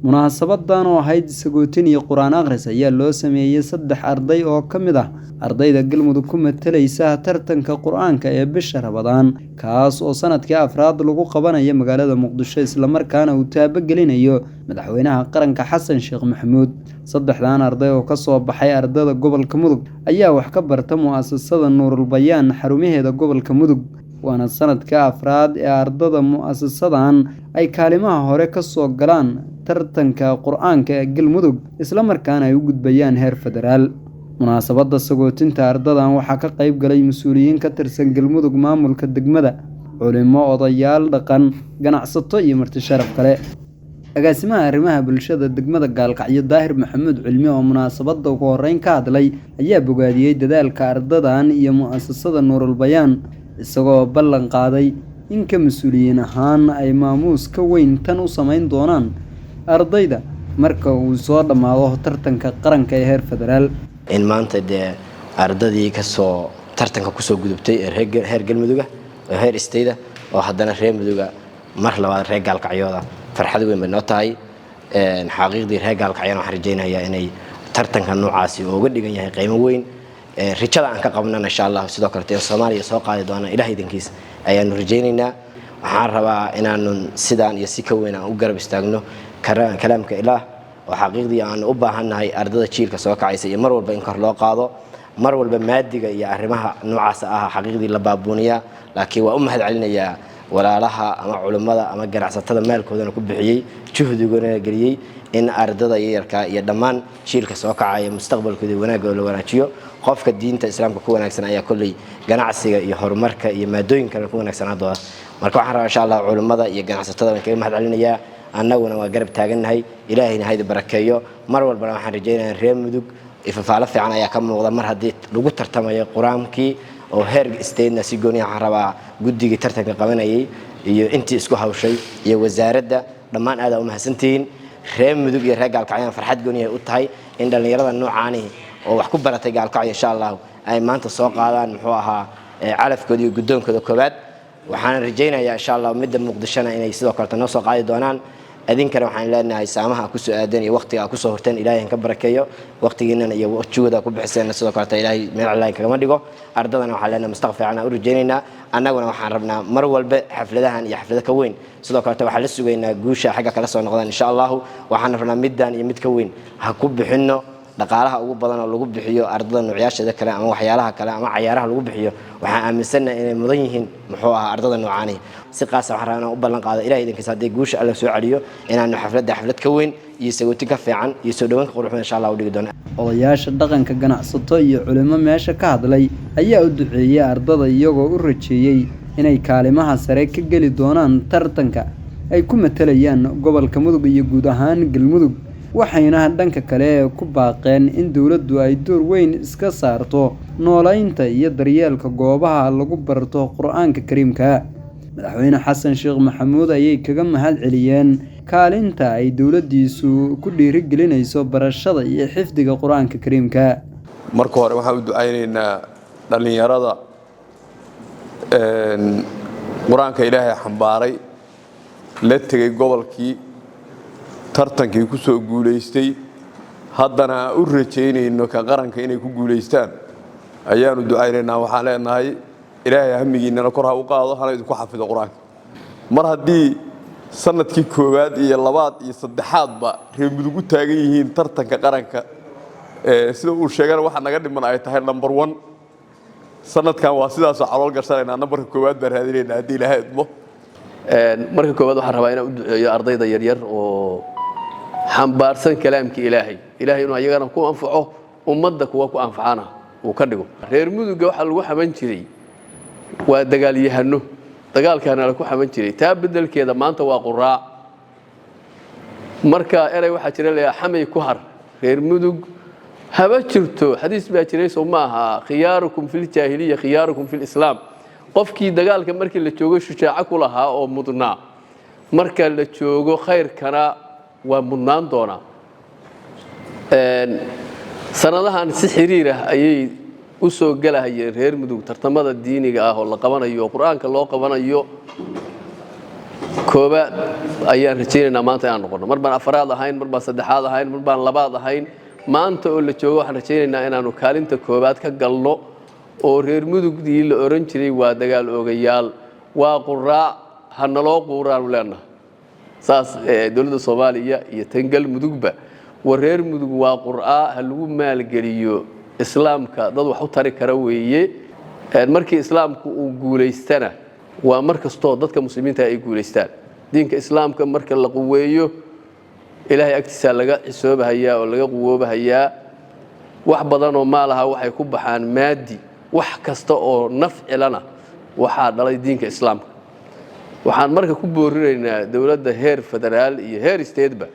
munaasabadan oo ahayd sagootin iyo quraan akhris ayaa loo sameeyay 3 arday oo kamid ah ardayda galmudug ku matalaysa tartanka quraanka ee bisha Ramadaan kaas oo sanadkii afraad lagu qabanayo magaalada Muqdisho isla markaana uu taabagelinayo madaxweynaha qaranka Xasan Sheekh Maxamuud. 3 arday oo ka soo baxay ardayda gobolka Mudug ayaa wax ka barta mu'asasada Nuurul Bayaan xarumaheeda gobolka Mudug. waana sanadkii afraad ee ardayda mu'asasadan ay kaalimaha hore ka soo galaan tartanka quraanka ee galmudug isla markaana ay u gudbayaan heer federaal. munaasabada sagootinta ardaydan waxaa ka qayb galay mas'uuliyiin ka tirsan galmudug, maamulka degmada, culimo, odayaal dhaqan, ganacsato iyo marti sharaf kale. agaasimaha arrimaha bulshada degmada Gaalkacyo Daahir Maxamuud Cilmi oo munaasabada ugu horeyn ka hadlay ayaa bogaadiyay dadaalka ardaydan iyo mu'asasada Nuurul Bayaan isagoo ballan qaaday in ka mas'uuliyiin ahaan ay maamuus ka weyn tan u sameyn doonaan ardayda marka uu soo dhamaado tartanka qaranka ee heer federaal. in maanta ardaydii ka soo tartanka ku soo gudubtay heer galmudug oo heer istayda oo haddana reer muduga mar labaad reer Gaalkacyooda farxad weyn bay noo tahay. xaqiiqdii reer Gaalkacyo waxaan rajaynayaa inay tartanka noocaasi uga dhigan yahay qiimo weyn. rajada aan ka qabnana insha Allah sidoo kale in Soomaaliya soo qaadi doona Ilaahay idinkiis ayaanu rajaynaynaa. waxaan rabaa inaanu sidaan iyo si ka weyn aan u garab istaagno kalaamka Ilaah oo xaqiiqdii aan u baahanahay ardayda jiilka soo kacaysa iyo mar walba in kor loo qaado, mar walba maadiga iyo arrimaha noocaas ah xaqiiqdii la baabuuniya. laakiin waa u mahadcelinayaa walaalaha ama culimada ama ganacsatada maalkoodana ku bixiyay juhdigooda galiyay in ardayda yarka iyo dhammaan jiilka soo kacaya mustaqbalkooda wanaag oo la wanaajiyo. qofka diinta islaamka ku wanaagsan ayaa kulli ganacsiga iyo horumarka iyo maadooyinka ku wanaagsanaa. marka waxaan rabaa insha Allah culimada iyo ganacsatada waan kaga mahadcelinayaa. annaguna waa garab taaganahay. ilaahayna hayda barakeeyo. mar walba waxaan rajaynayaa reer mudug ifafaalo fiican ayaa ka muuqda mar haddii lagu tartamayo quraankii oo heer isteedna si gooni ah rabaa guddiga tartanka qabanayay iyo intii isku hawshay iyo wasaaradda dhammaan aad u mahadsantiin. reer mudug iyo reer Gaalkacyo farxad gooni ah u tahay in dhalinyarada noocaani oo wax ku baratay Gaalkacyo insha Allah ay maanta soo qaadaan muxuu ahaa calafkooda iyo guddoonkooda koobaad. waxaan rajaynayaa insha Allah midda Muqdishona inay sidoo kale noo soo qaadi doonaan. adinkana waxaan leenahay saamaha ku soo aadan iyo waqtiga ku soo horteen Ilaahay ka barakeeyo. waqtigiina iyo waqtigooda ku bixiseen sidoo kale Ilaahay meel Allah kaga dhigo. ardadana waxaan leenahay mustaqbalka u rajaynaynaa. annaguna waxaan rabnaa mar walba xafladahan iyo xaflada ka weyn sidoo kale waxaan la sugaynaa guusha xagga kala soo noqdaan insha Allah. waxaan rabnaa middan iyo mid ka weyn ha ku bixino dhaqaalaha ugu badan oo lagu bixiyo ardada noocyashada kale ama waxyaalaha kale ama ciyaaraha lagu bixiyo. waxaan aaminsanahay inay mudan yihiin muxuu ah ardada noocaani si qaas ah waxaan u ballan qaaday Ilaahay idinkiisa haddii guusha Alla soo celiyo inaanu xaflad ka weyn iyo sagootin ka fiican iyo soo dhawaanka quruxda insha Allah u dhigi doona. odayaasha dhaqanka, ganacsato iyo culimo meesha ka hadlay ayaa u duceeyay ardada iyagoo u rajeeyay inay kaalimaha sare ka gali doonaan tartanka ay ku matalayaan gobolka Mudug iyo guud ahaan galmudug. waxayna dhanka kale ku baaqeen in dawladdu ay door weyn iska saarto noolaynta iyo daryeelka goobaha lagu barto quraanka kariimka. madaxweyne Xasan Sheekh Maxamuud ayay kaga mahad celiyeen kaalinta ay dawladdiisu ku dhiirigelinayso barashada iyo xifdiga quraanka kariimka. marka hore waxaan u ducaynaynaa dhalinyarada quraanka Ilaahay xambaaray la tagay gobolkii tartankii ku soo guuleystay haddana u rajaynayno ka qaranka inay ku guuleystaan ayaanu ducaynaynaa. waxaan leenahay Ilaahay hamigiina kor ha u qaado hana idinku xafido quraanka. mar haddii sanadkii koowaad iyo labaad iyo saddexaadba reer mudug u taagan yihiin tartanka qaranka sida uu sheegay waxa naga dhiman ay tahay number 1 sanadkan waa sidaas oo calool gashanayna numberka koowaad baan raadinaynaa haddii Ilaahay idmo. marka koowaad waxaan rabaa inaan u duceeyo ardayda yaryar oo xambaarsan kalaamka Ilaahay inuu ayagana ku anfaco ummadda kuwa ku anfacana uu ka dhigo. reer muduga waxa lagu xaman jiray waa dagaalyahano dagaalkaana la ku xaman jiray taa bedelkeeda maanta waa quraac. marka eray waxa jira leeyahay xamay ku har reer mudug haba jirto xadiis baa jiray soo maaha khiyaarukum fil jaahiliya khiyaarukum fil islaam. qofkii dagaalka markii la joogo shujaaca ku lahaa oo mudnaa marka la joogo khayrkana waa mudnaan doona. sanadahan si xiriir ah ayay u soo galahayeen reer mudug tartamada diiniga ah oo la qabanayo quraanka loo qabanayo koobaad ayaan rajaynaynaa maanta inaan noqono mar baan afraad ahayn mar baan saddexaad ahayn mar baan labaad ahayn maanta oo la joogo waxaan rajaynaynaa inaanu kaalinta koobaad ka galno oo reer mudugdii la oran jiray waa dagaal oogayaal waa quraac ha naloo quuraanu leenahay saas dowladda Soomaaliya iyo tangal mudugba war reer mudug waa quraac ha lagu maalgeliyo islaamka dad wax u tari kara weeye markii islaamku uu guuleystana waa markastoo dadka muslimiinta ay guuleystaan diinka islaamka marka la quweeyo ilaahay agtiisa laga xisoobahayaa oo laga quwoobahayaa wax badan oo maalaha waxay ku baxaan maadi wax kasta oo nafcilana waxa dhalay diinka islaamka waxaan marka ku boorinaynaa dawladda heer federaal iyo heer state-ba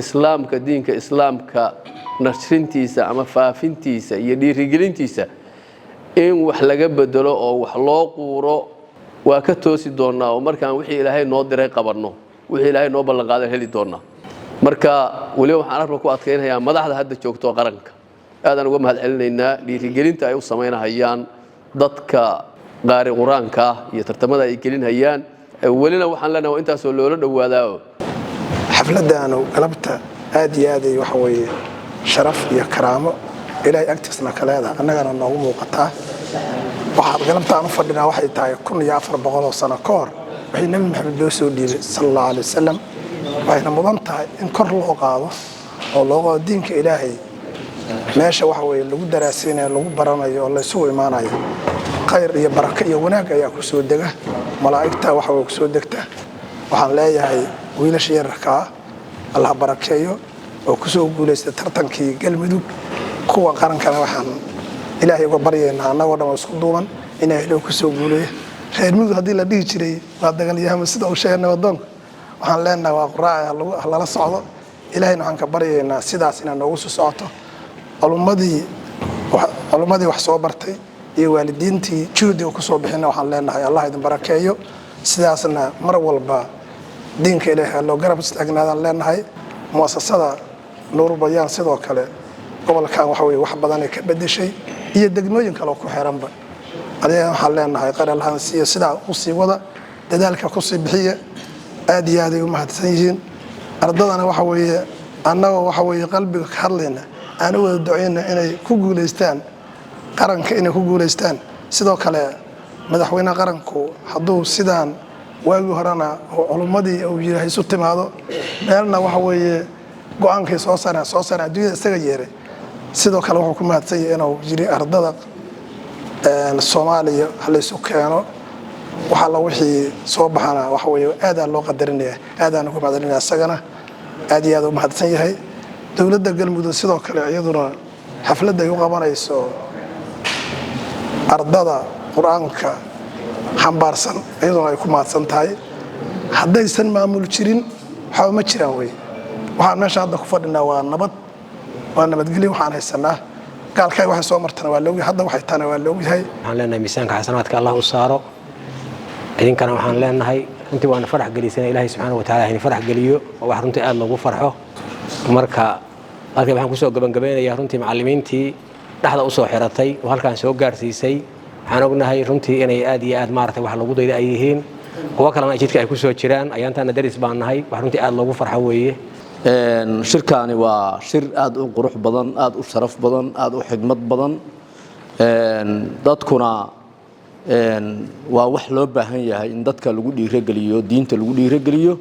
islaamka diinka islaamka nashrintiisa ama faafintiisa iyo dhiirigelintiisa in wax laga bedelo oo wax loo quuro waa ka toosi doonaa oo markaan wixii ilaahay noo diray qabanno wixii ilaahay noo ballan qaaday heli doonaa marka waliba waxaan arka ku adkeynayaa madaxda hadda joogto qaranka aadan uga mahadcelinaynaa dhiirigelinta ay u sameynayaan dadka qaari quraanka iyo tartamada ay gelinayaan walina waxaan leenahay intaas oo loola dhawaadaa xafladana galabta aad iyo aad waxa weeye sharaf iyo karaamo ilaahay agtiisna kaleeda annagana noogu muuqataa waxa galabta aan fadhinaa waxay tahay 1400 sano ka hor wixii nabi maxamed loo soo dhiibay sallallahu alayhi wasallam waxayna mudan tahay in kor loo qaado oo loo qaado diinka ilaahay meesha waxa weeye lagu daraasinayo lagu baranayo oo la isugu imaanayo khayr iyo baraka iyo wanaag ayaa ku soo dega malaa'igta waxa way ku soo degta waxaan leeyahay wiilasha yarka Allah barakeeyo oo ku soo guuleystay tartankii galmudug kuwa qarankana waxaan ilaahay uga baryeynaa annagoo dhan isku duuban inay loo ku soo guuleeyo reer mudug hadii la dhigi jiray waa dagaalyahan sida uu sheegay wadoonka waxaan leenahay waa quraac lala socdo ilaahayna waxaan ka baryeynaa sidaas inaan noogu soo socoto culumadii wax soo bartay iyo waalidiintii juhdiga ku soo bixina waxaan leenahay Allah idin barakeeyo sidaasna mar walba diinka ilaahay loo garab istaagnaadaan leenahay muasasada Nuur Bayaan sidoo kale gobolkan waxa weeye wax badan ay ka bedeshay iyo degmooyin kale oo ku xiranba adiga waxaan leenahay qaral hansiyo sida u sii wada dadaalka ku sii bixiya aad iyo aad ay u mahadsan yihiin ardadana waxa weeye annaga waxa weeye qalbiga ka hadlayna aan wada duceynaa inay ku guuleystaan qaranka inay ku guuleystaan sidoo kale madaxweynaha qaranku hadduu sidaan waagi horena oo culumadii uu yiraahdo isu timaado meelna waxa weeye go'aankay soo saaraan adduunyada isaga yeeray sidoo kale wuxuu ku mahadsan yahay inuu jiri ardada Soomaaliya hal isu keeno waxa la wixii soo baxana waxa weeye aad loo qadarinaya aad aan ugu mahadcelinayaa isagana aad iyo aad u mahadsan yahay dawladda galmudug sidoo kale iyaduna xafladda ay u qabanayso ardada quraanka xambaarsan iyaduna ay ku mahadsan tahay haddaysan maamul jirin waxa ma jiraan way waxaan meesha hadda ku fadhinaa waa nabadgelyo waxaan haysanaa gaalkay waxa soo martana waa loogi hadda waxay taana waa loogihay waxaan leenahay miisaanka xasanaadka Allah u saaro idinkana waxaan leenahay runtii waan farax gelisanay Ilaahay subhanahu wa ta'ala in farax geliyo oo wax runtii aad loogu farxo marka halkay waxaan ku soo gabagabeynayaa runtii macallimiintii dhaxda u soo xiratay oo halkaan soo gaarsiisay waxaan ognahay runtii inay aad iyo aad maartay wax lagu dayday ay yihiin kuwa kalena jidka ay ku soo jiraan ayaantaana daris baan nahay wax runtii aad loogu farxo weeye shirkaani waa shir aad u qurux badan aad u sharaf badan aad u xigmad badan dadkuna waa wax loo baahan yahay in dadka lagu dhiirigeliyo diinta lagu dhiirigeliyo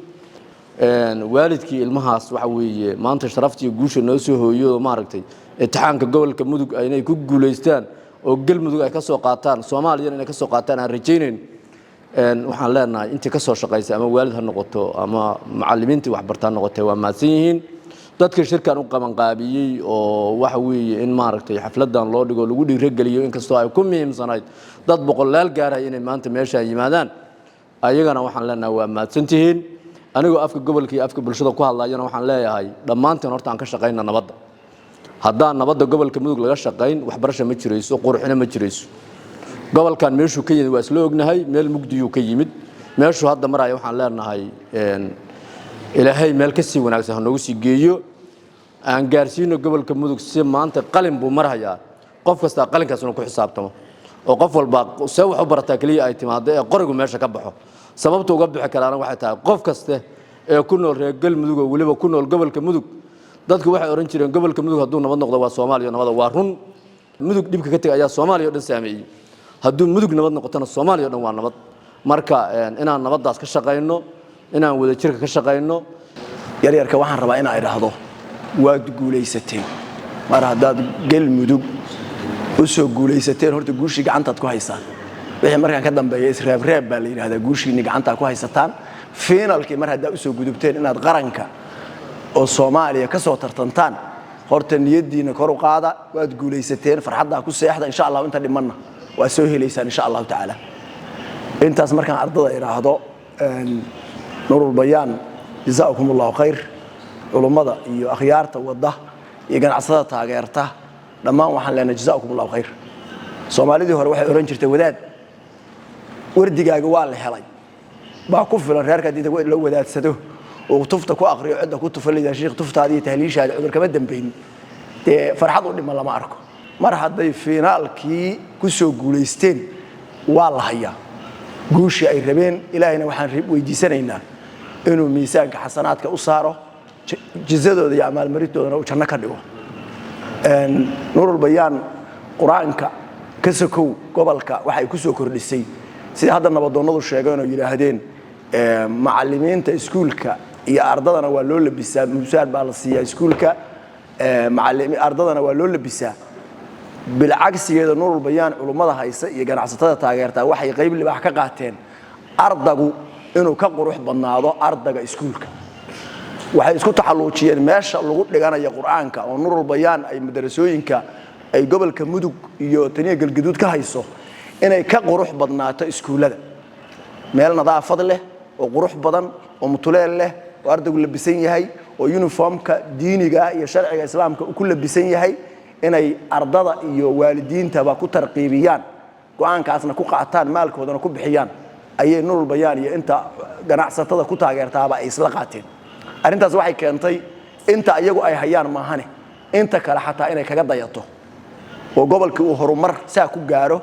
waalidkii ilmahaas waxa weeye maanta sharaftii guusha noo soo hooyo maaragtay imtixaanka gobolka mudug inay ku guuleystaan oo galmudug ay ka soo qaataan Soomaaliya inay ka soo qaataan aan rajaynayn waxaan leenahay intii ka soo shaqeysay ama waalid ha noqoto ama macallimiintii wax bartaan noqotay waa maadsan yihiin dadka shirkan u qaban qaabiyay oo waxa weeye in maaragtay xafladan loo dhigo lagu dhiirigeliyo in kastoo ay ku muhiimsanayd dad boqolaal gaaray inay maanta meesha yimaadaan ayagana waxaan leenahay waa maadsantihiin anigoo afka gobolka iyo afka bulshada ku hadlayana waxaan leeyahay dhammaanteen horta aan ka shaqeynaa nabadda haddaan nabadda gobolka mudug laga shaqeyn waxbarasho ma jirayso quruxina ma jirayso gobolkan meeshuu ka yimid waa isla ognahay meel mugdiyuu ka yimid meeshuu hadda maraya waxaan leenahay ilaahay meel ka sii wanaagsan ha noogu sii geeyo aan gaarsiino gobolka mudug si maanta qalin buu marayaa qof kasta qalinkaas inuu ku xisaabtamo oo qof walba soo wax u barataa kaliya ay timaado ee qorigu meesha ka baxo sababta uga bixi karaana waxay tahay qof kaste ee ku nool reer galmudug oo waliba ku nool gobolka mudug dadku waxay oran jireen gobolka mudug hadduu nabad noqdo waa Soomaaliya nabad waa run mudug dhibka ka tagay ayaa Soomaaliya oo dhan saameeyay hadduu mudug nabad noqotana Soomaaliya oo dhan waa nabad marka inaan nabadaas ka shaqeyno inaan wada jirka ka shaqeyno yaryarka waxaan rabaa inaan iraahdo waad guulaysateen mar haddaad galmudug u soo guulaysateen horta guushii gacantaad ku haysaan wixii markaan ka dambeeyay israab baa la yiraahdaa guushiina gacantaad ku haysataan finalkii mar haddaa u soo gudubteen inaad qaranka oo Soomaaliya ka soo tartantaan horta niyadiina kor u qaada waad guulaysateen farxadda ku seexda insha Allah inta dhimanna waa soo heleysaan insha Allah taala intaas markaan ardada iraahdo nurul bayaan jazaakumullahu khayr culimada iyo akhyaarta wada iyo ganacsatada taageerta dhammaan waxaan leenahay jazaakumullahu khayr Soomaalidii hore waxay oran jirtay wadaad wardigaaga waa la helay baa ku filan reerka diinta la wadaadsado oo tufta ku aqriyo cid ku tufalida sheekh tuftaadii tahliishaada cudur kama dambeyn ee farxad u dhima lama arko mar haday finaalkii ku soo guuleysteen waa la hayaa guushi ay rabeen ilaahayna waxaan weydiisanaynaa inuu miisaanka xasanaadka u saaro jizadooda iyo amal maridooda uu janno ka dhigo nurul bayaan quraanka ka sokow gobolka waxay ku soo kordhisay sida hadda nabadoonadu sheegeen oo yiraahdeen macallimiinta iskuulka iyo ardadana waa loo labisaa mushaar baa la siiyaa iskuulka macallimiin ardadana waa loo labisaa bilcagsigeeda nurul bayaan culimada haysa iyo ganacsatada taageerta waxay qayb libaax ka qaateen ardagu inuu ka qurux badnaado ardaga iskuulka waxay isku taxalluujiyeen meesha lagu dhiganayo quraanka oo nurul bayaan ay madrasooyinka ay gobolka mudug iyo taniya galgaduud ka hayso inay ka qurux badnaato iskuulada meel nadaafad leh oo qurux badan oo mutuleel leh oo ardaygu labisan yahay oo uniformka diiniga iyo sharciga islaamka ku labisan yahay inay ardada iyo waalidiinta ba ku tarqiibiyaan go'aankaasna ku qaataan maalkoodana ku bixiyaan ayay nurul bayaan iyo inta ganacsatada ku taageertaaba ay isla qaateen arintaas waxay keentay inta iyagu ay hayaan maahane inta kale xataa inay kaga dayato oo gobolkii uu horumar saa ku gaaro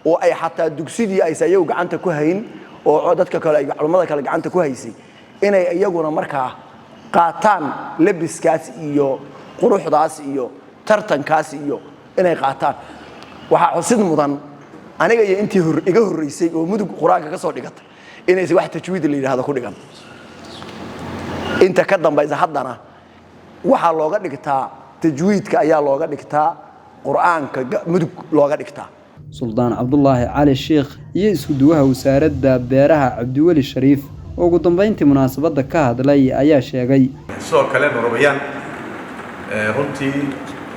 oo ay xataa dugsidii ay sayagu gacanta ku hayn oo dadka kale ay culimada kale gacanta ku haysay inay iyaguna markaa qaataan labiskaas iyo quruxdaas iyo tartankaas iyo inay qaataan waxa xusid mudan aniga iyo intii iga horeysay oo mudug quraanka ka soo dhigatay inay wax tajwiid la yiraahdo ku dhigan inta ka dambaysa haddana waxa looga dhigtaa tajwiidka ayaa looga dhigtaa quraanka mudug looga dhigtaa Suldaan Cabdullaahi Cali Sheekh iyo isku duwaha wasaaradda beeraha Cabdiwali Shariif oo ugu dambeyntii munaasabadda ka hadlay ayaa sheegay soo kale nurul bayaan runtii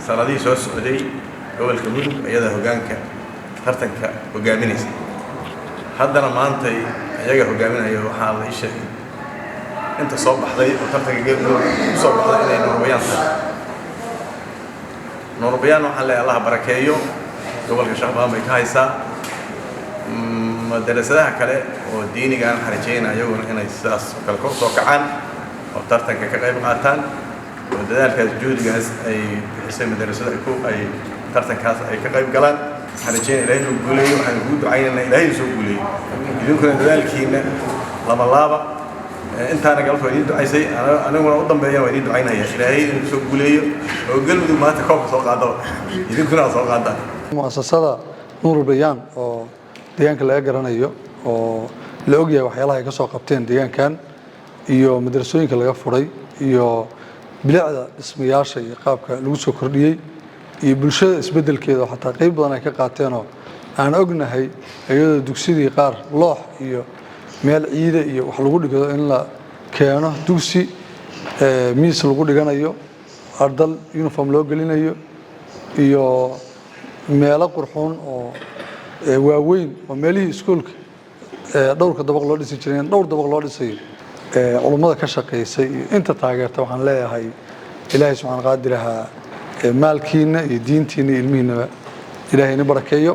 sanadii soo socday gobolka mudug ayada hoggaanka tartanka hogaaminaysa haddana maanta iyaga hogaaminaya waxaa la sheegay inta soo baxday oo tartanka galmudug soo baxday inay nurul bayaan tahay nurul bayaan waxaa la Allah barakeeyo gobolka shaqada bay ka haysaa madrasadaha kale oo diiniga aan xarajeynayo inay sidaas kala kor soo kacaan oo tartanka ka qayb qaataan oo dadaalkaas juhdigaas ay bixisay madrasada ay tartankaas ay ka qayb galaan xarajeyna ilaahay uu guuleeyo waxaan ugu ducaynaynaa ilaahay soo guuleeyo idinkuna dadaalkiina laba intaana galto idin ducaysay aniguna u dambeeyay waa idin ducaynaya ilaahay inuu soo guuleeyo oo galmudug maanta koobka soo qaado idinkuna soo qaadaan muasasada nurul bayaan oo deegaanka laga garanayo oo la ogyahay waxyaalaha ay ka soo qabteen deegaankan iyo madrasooyinka laga furay iyo bilicda dhismayaasha iyo qaabka lagu soo kordhiyey iyo bulshada isbedelkeeda xataa qayb badan ay ka qaateen oo aan ognahay iyadoo dugsidii qaar loox iyo meel ciide iyo wax lagu dhigo in la keeno dugsi miis lagu dhiganayo ardal uniform loo gelinayo iyo meelo qurxoon oo waaweyn oo meelihii iskuulka dhowrka dabaq loo dhisi jiray dhowr dabaq loo dhisay culimada ka shaqeysay inta taageerta waxaan leeyahay ilaahay subxaanahu wa ta'ala maalkiina iyo diintiina ilmihiina ilaahayna barakeeyo